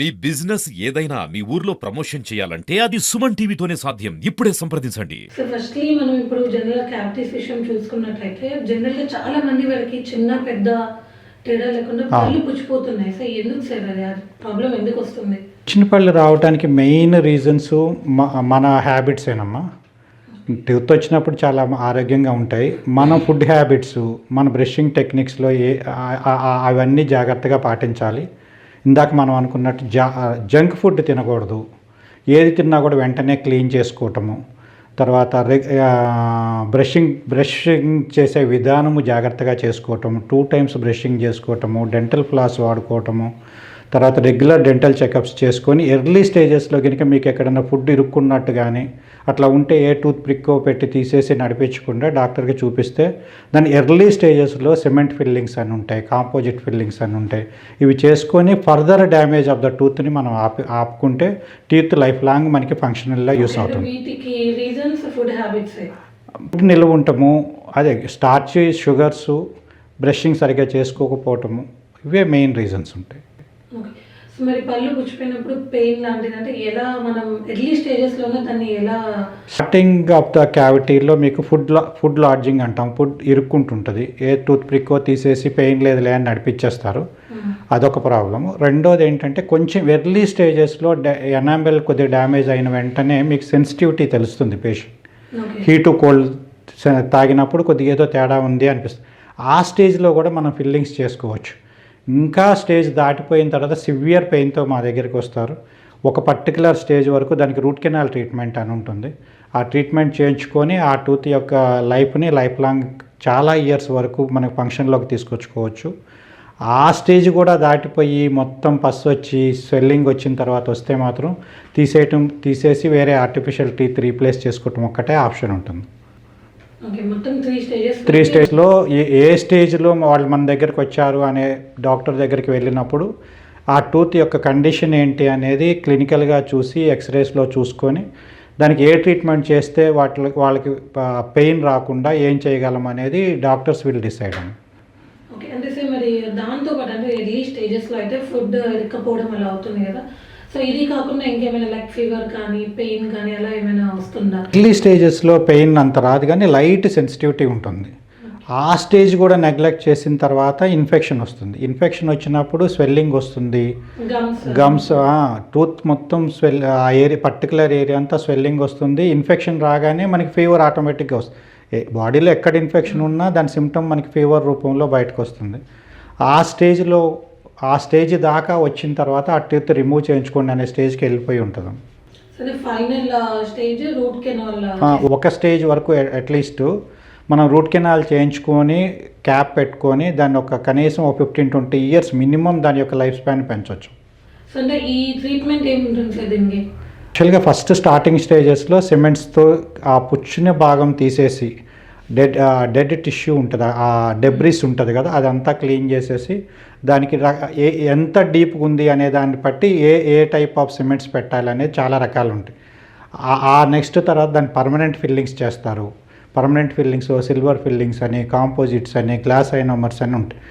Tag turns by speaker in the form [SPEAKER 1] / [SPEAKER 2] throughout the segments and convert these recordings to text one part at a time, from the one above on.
[SPEAKER 1] మీ business ఏదైనా మీ ఊర్లో promotion చేయాలంటే అది సుమన్ టీవీతోనే సాధ్యం. ఇప్పుడే సంప్రదించండి.
[SPEAKER 2] సో ఫస్ట్‌లీ మనం ఇప్పుడు జనరల్‌గా క్యావిటీస్ విషయం చూసుకున్నట్లయితే జనరల్‌గా చాలా మంది వరకి చిన్న, పెద్ద తేడా లేకుండా పళ్ళు పుచ్చిపోతున్నాయి. సో ఎందుకు సార్ అది? ప్రాబ్లమ్ ఎందుకొస్తుంది?
[SPEAKER 3] చిన్న పళ్ళు రావడానికి మెయిన్ రీజన్స్ మన హ్యాబిట్సేనమ్మా. టూత్ వచ్చినప్పుడు చాలా ఆరోగ్యంగా ఉంటాయి. మన ఫుడ్ హ్యాబిట్స్, మన బ్రషింగ్ టెక్నిక్స్‌లో అవన్నీ జాగ్రత్తగా పాటించాలి. ఇందాక మనం అనుకున్నట్టు జంక్ ఫుడ్ తినకూడదు. ఏది తిన్నా కూడా వెంటనే క్లీన్ చేసుకోవటము. తర్వాత బ్రషింగ్ చేసే విధానము జాగ్రత్తగా చేసుకోవటము, 2 టైమ్స్ బ్రషింగ్ చేసుకోవటము, డెంటల్ ఫ్లాస్ వాడుకోవటము, తర్వాత రెగ్యులర్ డెంటల్ చెకప్స్ చేసుకొని ఎర్లీ స్టేజెస్లో కనుక మీకు ఎక్కడైనా ఫుడ్ ఇరుక్కున్నట్టు కానీ అట్లా ఉంటే ఏ టూత్ ప్రిక్కో పెట్టి తీసేసి నడిపించకుండా డాక్టర్కి చూపిస్తే దాని ఎర్లీ స్టేజెస్లో సిమెంట్ ఫిల్లింగ్స్ అని ఉంటాయి, కాంపోజిట్ ఫిల్లింగ్స్ అని ఉంటాయి. ఇవి చేసుకొని ఫర్దర్ డ్యామేజ్ ఆఫ్ ద టూత్ని మనం ఆపుకుంటే టీత్ లైఫ్ లాంగ్ మనకి ఫంక్షనల్గా యూస్ అవుతుంది.
[SPEAKER 2] వీటికి రీజన్స్ ఫుడ్ హ్యాబిట్స్.
[SPEAKER 3] ఫుడ్ నిల్వ ఉండటము, అదే స్టార్చ్, షుగర్స్, బ్రషింగ్ సరిగ్గా చేసుకోకపోవటము, ఇవే మెయిన్ రీజన్స్ ఉంటాయి.
[SPEAKER 2] ఓకే. సో మరి పళ్ళు పుచ్చిపోయినప్పుడు పెయిన్ లాంటిది అంటే ఎలా మనం ఎర్లీ స్టేజెస్‌లోనే దాన్ని ఎలా?
[SPEAKER 3] స్టార్టింగ్ ఆఫ్ ద క్యావిటీలో మీకు ఫుడ్ లాడ్జింగ్ అంటాం. ఫుడ్ ఇరుక్కుంటుంటుంది. ఏ టూత్ ప్రిక్కో తీసేసి పెయిన్ లేదులే అని నడిపించేస్తారు. అదొక ప్రాబ్లము. రెండోది ఏంటంటే కొంచెం ఎర్లీ స్టేజెస్లో ఎనామెల్ కొద్దిగా డ్యామేజ్ అయిన వెంటనే మీకు సెన్సిటివిటీ తెలుస్తుంది పేషెంట్. హీటు కోల్డ్ తాగినప్పుడు కొద్దిగా ఏదో తేడా ఉంది అనిపిస్తుంది. ఆ స్టేజ్లో కూడా మనం ఫిల్లింగ్స్ చేసుకోవచ్చు. ఇంకా స్టేజ్ దాటిపోయిన తర్వాత సివియర్ పెయిన్తో మా దగ్గరికి వస్తారు. ఒక పర్టికులర్ స్టేజ్ వరకు దానికి రూట్ కెనాల్ ట్రీట్మెంట్ అని ఉంటుంది. ఆ ట్రీట్మెంట్ చేయించుకొని ఆ టూత్ యొక్క లైఫ్ని లైఫ్ లాంగ్ చాలా ఇయర్స్ వరకు మనకు ఫంక్షన్లోకి తీసుకొచ్చుకోవచ్చు. ఆ స్టేజ్ కూడా దాటిపోయి మొత్తం పస్ వచ్చి స్వెల్లింగ్ వచ్చిన తర్వాత వస్తే మాత్రం తీసేసి వేరే ఆర్టిఫిషియల్ టీత్ రీప్లేస్ చేసుకోవటం ఒక్కటే ఆప్షన్ ఉంటుంది.
[SPEAKER 2] మొత్తం 3
[SPEAKER 3] స్టేజ్లో ఏ స్టేజ్లో వాళ్ళు మన దగ్గరికి వచ్చారు అనే డాక్టర్ దగ్గరికి వెళ్ళినప్పుడు ఆ టూత్ యొక్క కండిషన్ ఏంటి అనేది క్లినికల్గా చూసి ఎక్స్రేస్లో చూసుకొని దానికి ఏ ట్రీట్మెంట్ చేస్తే వాళ్ళకి పెయిన్ రాకుండా ఏం చేయగలం అనేది డాక్టర్స్ విల్ డిసైడ్ అండి.
[SPEAKER 2] ఓకే. అంటే సార్ మరి దాంతో పాటు అంటే ఎర్లీ స్టేజెస్లో అయితే ఫుడ్ ఇరక్కపోవడం అలా అవుతుంది కదా. సో ఇది కాకుండా ఇంకేమైనా లైక్ ఫీవర్ కానీ పెయిన్ కానీ అలా ఏమైనా వస్తుందా?
[SPEAKER 3] ఎర్లీ స్టేజెస్లో పెయిన్ అంత రాదు కానీ లైట్ సెన్సిటివిటీ ఉంటుంది. ఆ స్టేజ్ కూడా నెగ్లెక్ట్ చేసిన తర్వాత ఇన్ఫెక్షన్ వస్తుంది. ఇన్ఫెక్షన్ వచ్చినప్పుడు స్వెల్లింగ్ వస్తుంది, గమ్స్ టూత్ మొత్తం ఆ ఏరియా పర్టికులర్ ఏరియా అంతా స్వెల్లింగ్ వస్తుంది. ఇన్ఫెక్షన్ రాగానే మనకి ఫీవర్ ఆటోమేటిక్గా వస్తుంది. బాడీలో ఎక్కడ ఇన్ఫెక్షన్ ఉన్నా దాని సిమ్టమ్ మనకి ఫీవర్ రూపంలో బయటకు వస్తుంది. ఆ స్టేజ్ దాకా వచ్చిన తర్వాత ఆ టూత్ రిమూవ్ చేయించుకోండి అనే స్టేజ్కి వెళ్ళిపోయి ఉంటుంది. ఒక స్టేజ్ వరకు అట్లీస్ట్ మనం రూట్ కెనాల్ చేయించుకొని క్యాప్ పెట్టుకొని దాన్ని ఒక కనీసం 15-20 ఇయర్స్ మినిమం దాని యొక్క లైఫ్ స్పాన్ పెంచవచ్చు.
[SPEAKER 2] ఈ ట్రీట్మెంట్ ఏముంటుంది?
[SPEAKER 3] యాక్చువల్గా ఫస్ట్ స్టార్టింగ్ స్టేజెస్లో సిమెంట్స్తో ఆ పుచ్చుని భాగం తీసేసి డెడ్ టిష్యూ ఉంటుంది, ఆ డెబ్రిస్ ఉంటుంది కదా, అదంతా క్లీన్ చేసేసి దానికి ఎంత డీప్గా ఉంది అనే దాన్ని బట్టి ఏ టైప్ ఆఫ్ సిమెంట్స్ పెట్టాలి అనేది చాలా రకాలు ఉంటాయి. ఆ నెక్స్ట్ తర్వాత దాన్ని పర్మనెంట్ ఫిల్లింగ్స్ చేస్తారు. పర్మనెంట్ ఫిల్లింగ్స్, సిల్వర్ ఫిల్లింగ్స్ అని, కాంపోజిట్స్ అని, గ్లాస్ ఐనోమర్స్ అని ఉంటాయి.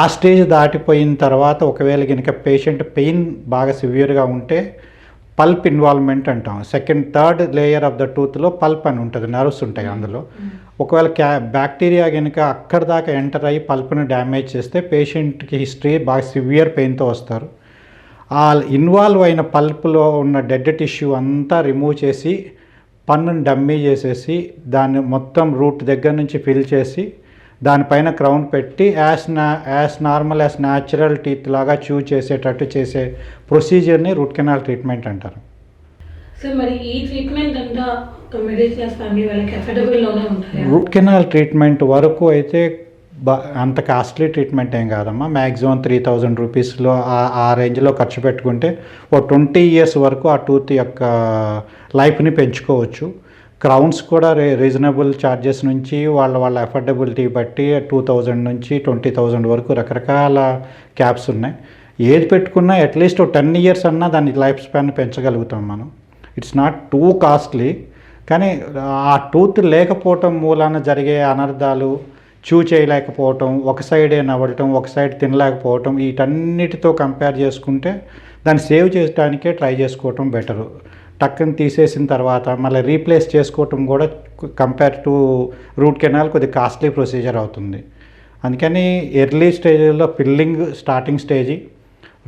[SPEAKER 3] ఆ స్టేజ్ దాటిపోయిన తర్వాత ఒకవేళ కనుక పేషెంట్ పెయిన్ బాగా సివియర్గా ఉంటే పల్ప్ ఇన్వాల్వ్మెంట్ అంటాం. థర్డ్ లేయర్ ఆఫ్ ద టూత్లో పల్ప్ అని ఉంటుంది, నర్వ్స్ ఉంటాయి అందులో. ఒకవేళ బ్యాక్టీరియా కనుక అక్కడి దాకా ఎంటర్ అయ్యి పల్ప్ని డ్యామేజ్ చేస్తే పేషెంట్కి హిస్టరీ బాగా సివియర్ పెయిన్తో వస్తారు. ఆ ఇన్వాల్వ్ అయిన పల్ప్లో ఉన్న డెడ్ టిష్యూ అంతా రిమూవ్ చేసి పన్నుని డమ్మీ చేసేసి దాన్ని మొత్తం రూట్ దగ్గర నుంచి ఫిల్ చేసి దానిపైన క్రౌన్ పెట్టి as normal as natural teeth లాగా చూ చేసేటట్టు చేసే ప్రొసీజర్ని రూట్ కెనాల్ ట్రీట్మెంట్ అంటారు.
[SPEAKER 2] సార్ మరి ఈ ట్రీట్మెంట్ అంతా మిడిల్ క్లాస్ ఫ్యామిలీ వాళ్ళకి అఫోర్డబుల్లోనే ఉంటుంది?
[SPEAKER 3] రూట్ కెనాల్ ట్రీట్మెంట్ వరకు అయితే అంత కాస్ట్లీ ట్రీట్మెంట్ ఏం కాదమ్మా. మ్యాక్సిమం 3000 రూపీస్లో ఆ రేంజ్లో ఖర్చు పెట్టుకుంటే 20 ఇయర్స్ వరకు ఆ టూత్ యొక్క లైఫ్ని పెంచుకోవచ్చు. క్రౌన్స్ కూడా రీజనబుల్ ఛార్జెస్ నుంచి వాళ్ళ అఫోర్డబిలిటీ బట్టి 2000 నుంచి 20,000 వరకు రకరకాల క్యాప్స్ ఉన్నాయి. ఏది పెట్టుకున్నా అట్లీస్ట్ 10 ఇయర్స్ అన్నా దాని లైఫ్ స్పాన్ పెంచగలుగుతాం మనం. It's not too costly. కానీ ఆ టూత్ లేకపోవటం మూలాన జరిగే అనర్థాలు, చూ చేయలేకపోవటం, ఒక సైడే నవ్వటం, ఒక సైడ్ తినలేకపోవటం, వీటన్నిటితో కంపేర్ చేసుకుంటే దాన్ని సేవ్ చేయడానికే ట్రై చేసుకోవటం బెటరు. టక్కుని తీసేసిన తర్వాత మళ్ళీ రీప్లేస్ చేసుకోవటం కూడా కంపేర్ టు రూట్ కెనాల్ కొద్దిగా కాస్ట్లీ ప్రొసీజర్ అవుతుంది. అందుకని ఎర్లీ స్టేజ్లో filling starting stage,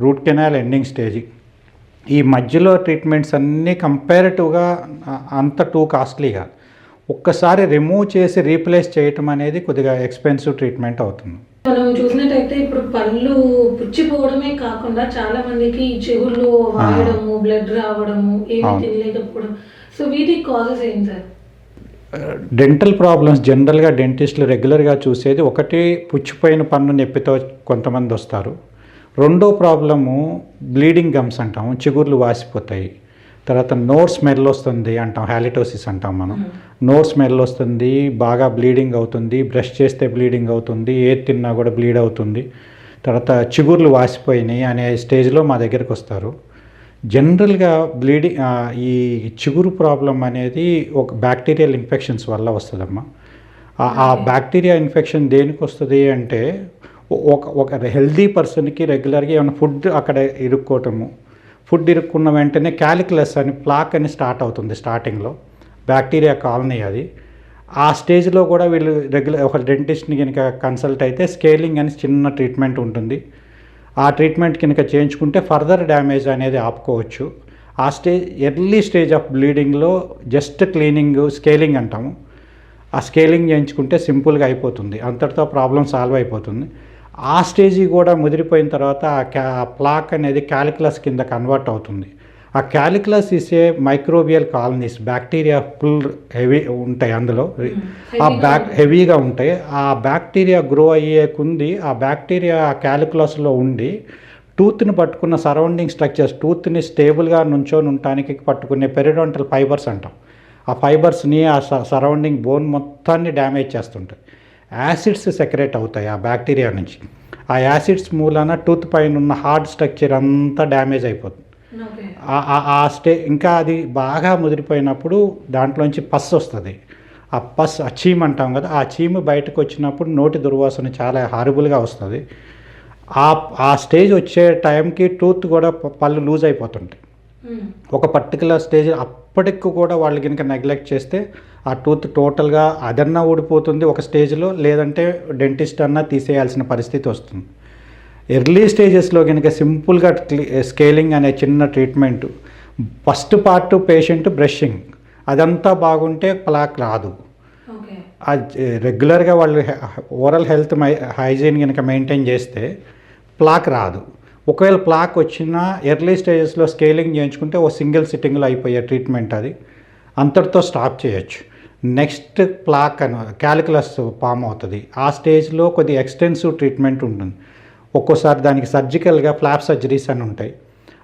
[SPEAKER 3] root canal ending stage, ఈ మధ్యలో ట్రీట్మెంట్స్ అన్నీ కంపారిటివ్గా అంత టూ కాస్ట్లీగా ఒక్కసారి రిమూవ్ చేసి రీప్లేస్ చేయటం అనేది కొద్దిగా ఎక్స్పెన్సివ్ ట్రీట్మెంట్ అవుతుంది.
[SPEAKER 2] మనం చూసినట్టయితే ఇప్పుడు పళ్ళు పుచ్చిపోవడమే కాకుండా చాలా మందికి చెవుల్లో వాయడము, బ్లడ్ రావడము, ఏమి తినలేకపోవడం, సో వీటికి కాజెస్ ఏం సార్?
[SPEAKER 3] డెంటల్ ప్రాబ్లమ్స్ జనరల్గా డెంటిస్టులు రెగ్యులర్గా చూసేది ఒకటి పుచ్చిపోయిన పన్ను నొప్పితో కొంతమంది వస్తారు. రెండో ప్రాబ్లము బ్లీడింగ్ గమ్స్ అంటాము, చిగుర్లు వాసిపోతాయి. తర్వాత నోర్ స్మెల్ వస్తుంది అంటాం, హాలిటోసిస్ అంటాం మనం. నోర్ స్మెల్ వస్తుంది, బాగా బ్లీడింగ్ అవుతుంది, బ్రష్ చేస్తే బ్లీడింగ్ అవుతుంది, ఏది తిన్నా కూడా బ్లీడ్ అవుతుంది. తర్వాత చిగుర్లు వాసిపోయినాయి అనే స్టేజ్లో మా దగ్గరికి వస్తారు. జనరల్గా ఈ చిగురు ప్రాబ్లం అనేది ఒక బ్యాక్టీరియల్ ఇన్ఫెక్షన్స్ వల్ల వస్తుందమ్మా. ఆ బ్యాక్టీరియా ఇన్ఫెక్షన్ దేనికి వస్తుంది అంటే ఒక హెల్దీ పర్సన్కి రెగ్యులర్గా ఏమైనా ఫుడ్ అక్కడ ఇరుక్కోవటము, ఫుడ్ ఇరుక్కున్న వెంటనే క్యాలిక్యులస్ అని ప్లాక్ అని స్టార్ట్ అవుతుంది స్టార్టింగ్లో, బ్యాక్టీరియా కాలనీ అది. ఆ స్టేజ్లో కూడా వీళ్ళు ఒక డెంటిస్ట్ని కనుక కన్సల్ట్ అయితే స్కేలింగ్ అని చిన్న ట్రీట్మెంట్ ఉంటుంది. ఆ ట్రీట్మెంట్ కనుక చేయించుకుంటే ఫర్దర్ డ్యామేజ్ అనేది ఆపుకోవచ్చు. ఆ ఎర్లీ స్టేజ్ ఆఫ్ బ్లీడింగ్లో జస్ట్ క్లీనింగ్, స్కేలింగ్ అంటాము. ఆ స్కేలింగ్ చేయించుకుంటే సింపుల్గా అయిపోతుంది, అంతటితో ప్రాబ్లం సాల్వ్ అయిపోతుంది. ఆ స్టేజీ కూడా ముదిరిపోయిన తర్వాత ఆ ప్లాక్ అనేది క్యాలిక్యులస్ కింద కన్వర్ట్ అవుతుంది. ఆ calculus is microbial colonies, bacteria full heavy ఉంటాయి అందులో, హెవీగా ఉంటాయి. ఆ బ్యాక్టీరియా గ్రో అయ్యే కొంది ఆ బ్యాక్టీరియా క్యాలిక్యులస్లో ఉండి టూత్ని పట్టుకున్న సరౌండింగ్ స్ట్రక్చర్స్, టూత్ని స్టేబుల్గా నుంచొని ఉండటానికి పట్టుకునే పెరిడోంటల్ ఫైబర్స్ అంటాం. ఆ ఫైబర్స్ని ఆ సరౌండింగ్ బోన్ మొత్తాన్ని డ్యామేజ్ చేస్తుంటాయి. యాసిడ్స్ సెక్రేట్ అవుతాయి ఆ బ్యాక్టీరియా నుంచి. ఆ యాసిడ్స్ మూలాన టూత్ పైన ఉన్న హార్డ్ స్ట్రక్చర్ అంతా డ్యామేజ్ అయిపోతుంది. ఇంకా అది బాగా ముదిరిపోయినప్పుడు దాంట్లోంచి పస్ వస్తుంది. ఆ ఆ చీమ్ అంటాం కదా, ఆ చీము బయటకు వచ్చినప్పుడు నోటి దుర్వాసన చాలా హారబుల్గా వస్తుంది. ఆ స్టేజ్ వచ్చే టైంకి టూత్ కూడా పళ్ళు లూజ్ అయిపోతుంటాయి. ఒక పర్టికులర్ స్టేజ్ అప్పటికి కూడా వాళ్ళు కనుక నెగ్లెక్ట్ చేస్తే ఆ టూత్ టోటల్గా అదన్నా ఊడిపోతుంది ఒక స్టేజ్లో, లేదంటే డెంటిస్ట్ అన్నా తీసేయాల్సిన పరిస్థితి వస్తుంది. ఎర్లీ స్టేజెస్లో కనుక సింపుల్గా స్కేలింగ్ అనే చిన్న treatment, first part patient brushing, అదంతా బాగుంటే ప్లాక్ రాదు. అది రెగ్యులర్గా వాళ్ళు ఓరల్ హెల్త్ హైజీన్ కనుక మెయింటైన్ చేస్తే ప్లాక్ రాదు. ఒకవేళ ప్లాక్ వచ్చినా ఎర్లీ స్టేజెస్లో స్కేలింగ్ చేయించుకుంటే ఓ సింగిల్ సిట్టింగ్లో అయిపోయే ట్రీట్మెంట్ అది, అంతటితో స్టాప్ చేయొచ్చు. నెక్స్ట్ ప్లాక్ అని క్యాలిక్యులస్ ఫామ్ అవుతుంది. ఆ స్టేజ్లో కొద్దిగా ఎక్స్టెన్సివ్ ట్రీట్మెంట్ ఉంటుంది. ఒక్కోసారి దానికి సర్జికల్గా ఫ్లాప్ సర్జరీస్ అని ఉంటాయి.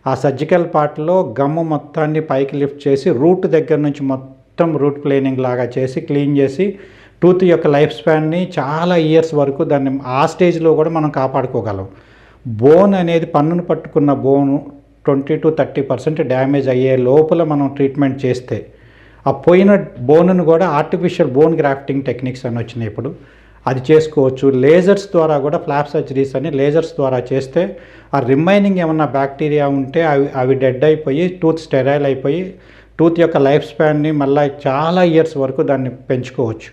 [SPEAKER 3] ఆ సర్జికల్ పార్ట్లో గమ్ము మొత్తాన్ని పైకి లిఫ్ట్ చేసి రూట్ దగ్గర నుంచి మొత్తం రూట్ ప్లేనింగ్ లాగా చేసి క్లీన్ చేసి టూత్ యొక్క లైఫ్ స్పాన్ని చాలా ఇయర్స్ వరకు దాన్ని ఆ స్టేజ్లో కూడా మనం కాపాడుకోగలం. బోన్ అనేది పన్నును పట్టుకున్న బోను 20-30% డ్యామేజ్ అయ్యే లోపల మనం ట్రీట్మెంట్ చేస్తే ఆ పోయిన బోనును కూడా ఆర్టిఫిషియల్ బోన్ గ్రాఫ్టింగ్ టెక్నిక్స్ అని వచ్చినాయి ఇప్పుడు, అది చేసుకోవచ్చు. లేజర్స్ ద్వారా కూడా ఫ్లాప్ సర్జరీస్ అని లేజర్స్ ద్వారా చేస్తే ఆ రిమైనింగ్ ఏమన్నా బ్యాక్టీరియా ఉంటే అవి డెడ్ అయిపోయి టూత్ స్టెరైల్ అయిపోయి టూత్ యొక్క లైఫ్ స్పాన్ని మళ్ళీ చాలా ఇయర్స్ వరకు దాన్ని పెంచుకోవచ్చు.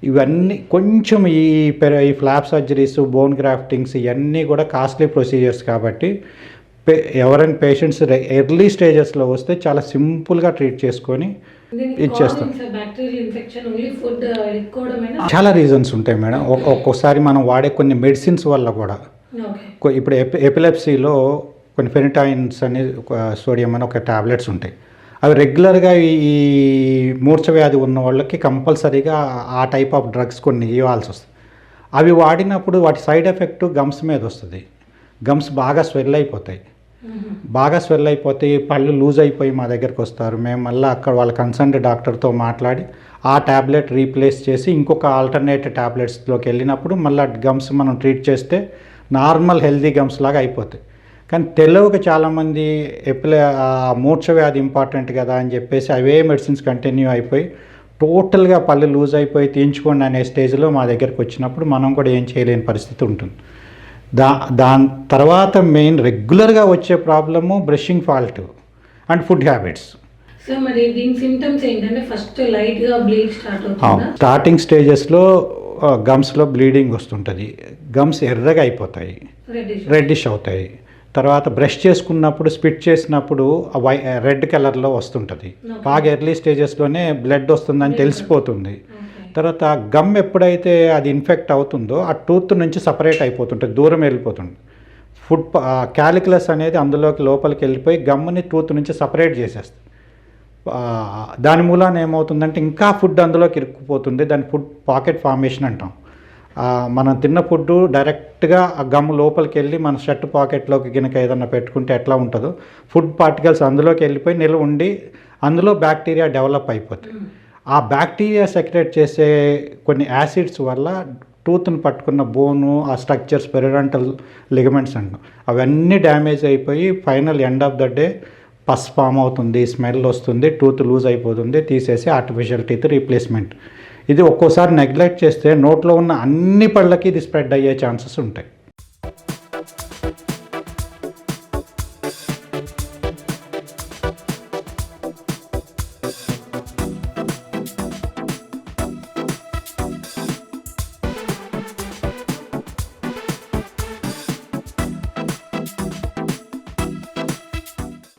[SPEAKER 3] ఇవన్నీ కొంచెం ఈ ఫ్లాప్ సర్జరీస్, బోన్ గ్రాఫ్టింగ్స్ ఇవన్నీ కూడా కాస్ట్లీ ప్రొసీజర్స్ కాబట్టి ఎవరైనా పేషెంట్స్ ఎర్లీ స్టేజెస్లో వస్తే చాలా సింపుల్గా ట్రీట్ చేసుకొని ఇచ్చేస్తాం. చాలా రీజన్స్ ఉంటాయి మేడం. ఒక్కోసారి మనం వాడే కొన్ని మెడిసిన్స్ వల్ల కూడా, ఇప్పుడు ఎపిలెప్సీలో కొన్ని ఫెనిటైన్స్ అని సోడియం అని ఒక టాబ్లెట్స్ ఉంటాయి. అవి రెగ్యులర్గా ఈ మూర్ఛ వ్యాధి ఉన్న వాళ్ళకి కంపల్సరీగా ఆ టైప్ ఆఫ్ డ్రగ్స్ కొన్ని ఇవ్వాల్సి వస్తుంది. అవి వాడినప్పుడు వాటి సైడ్ ఎఫెక్ట్ గమ్స్ మీద వస్తుంది. గమ్స్ బాగా స్వెల్ అయిపోతాయి. పళ్ళు లూజ్ అయిపోయి మా దగ్గరికి వస్తారు. మేము మళ్ళీ అక్కడ వాళ్ళ కన్సర్న్డ్ డాక్టర్తో మాట్లాడి ఆ ట్యాబ్లెట్ రీప్లేస్ చేసి ఇంకొక ఆల్టర్నేట్ ట్యాబ్లెట్స్లోకి వెళ్ళినప్పుడు మళ్ళీ గమ్స్ మనం ట్రీట్ చేస్తే నార్మల్ హెల్దీ గమ్స్ లాగా అయిపోతాయి. కానీ తెలియక చాలామంది మూర్ఛ వ్యాధి ఇంపార్టెంట్ కదా అని చెప్పేసి అవే మెడిసిన్స్ కంటిన్యూ అయిపోయి టోటల్గా పళ్ళు లూజ్ అయిపోయి తీయించుకోండి అనే స్టేజ్లో మా దగ్గరికి వచ్చినప్పుడు మనం కూడా ఏం చేయలేని పరిస్థితి ఉంటుంది. దాని తర్వాత మెయిన్ రెగ్యులర్గా వచ్చే problem brushing fault and food habits.
[SPEAKER 2] So మరి దీని సిమ్టమ్స్ ఏంటంటే ఫస్ట్ లైట్గా బ్లీడ్ స్టార్ట్ అవుతుందా?
[SPEAKER 3] స్టార్టింగ్ స్టేజెస్లో గమ్స్లో బ్లీడింగ్ వస్తుంటుంది, గమ్స్ ఎర్రగా అయిపోతాయి, రెడ్డిష్ అవుతాయి. తర్వాత బ్రష్ చేసుకున్నప్పుడు స్పిట్ చేసినప్పుడు రెడ్ కలర్లో వస్తుంటుంది. బాగా ఎర్లీ స్టేజెస్లోనే బ్లడ్ వస్తుందని తెలిసిపోతుంది. తర్వాత గమ్ ఎప్పుడైతే అది ఇన్ఫెక్ట్ అవుతుందో ఆ టూత్ నుంచి సపరేట్ అయిపోతుంటుంది, దూరం వెళ్ళిపోతుంది. ఫుడ్ క్యాలిక్యులస్ అనేది అందులోకి లోపలికి వెళ్ళిపోయి గమ్ని టూత్ నుంచి సపరేట్ చేసేస్తుంది. దాని మూలాన ఏమవుతుందంటే ఇంకా ఫుడ్ అందులోకి ఇరుక్కుపోతుంది. దాని ఫుడ్ పాకెట్ ఫార్మేషన్ అంటాం. మనం తిన్న ఫుడ్ డైరెక్ట్గా ఆ గమ్ లోపలికి వెళ్ళి మన షర్ట్ పాకెట్లోకి గినక ఏదన్నా పెట్టుకుంటే ఎట్లా ఉంటుందో ఫుడ్ పార్టికల్స్ అందులోకి వెళ్ళిపోయి నిల్వ ఉండి అందులో బ్యాక్టీరియా డెవలప్ అయిపోతాయి. ఆ బ్యాక్టీరియా సెక్రేట్ చేసే కొన్ని యాసిడ్స్ వల్ల టూత్ని పట్టుకున్న బోను, ఆ స్ట్రక్చర్స్, పెరిడెంటల్ లిగమెంట్స్ అంటాం, అవన్నీ డ్యామేజ్ అయిపోయి final end of the day pus form అవుతుంది, స్మెల్ వస్తుంది, టూత్ లూజ్ అయిపోతుంది, తీసేసి ఆర్టిఫిషియల్ టీత్ రీప్లేస్మెంట్. ఇది ఒక్కోసారి నెగ్లెక్ట్ చేస్తే నోట్లో ఉన్న అన్ని పళ్ళకి ఇది స్ప్రెడ్ అయ్యే ఛాన్సెస్ ఉంటాయి.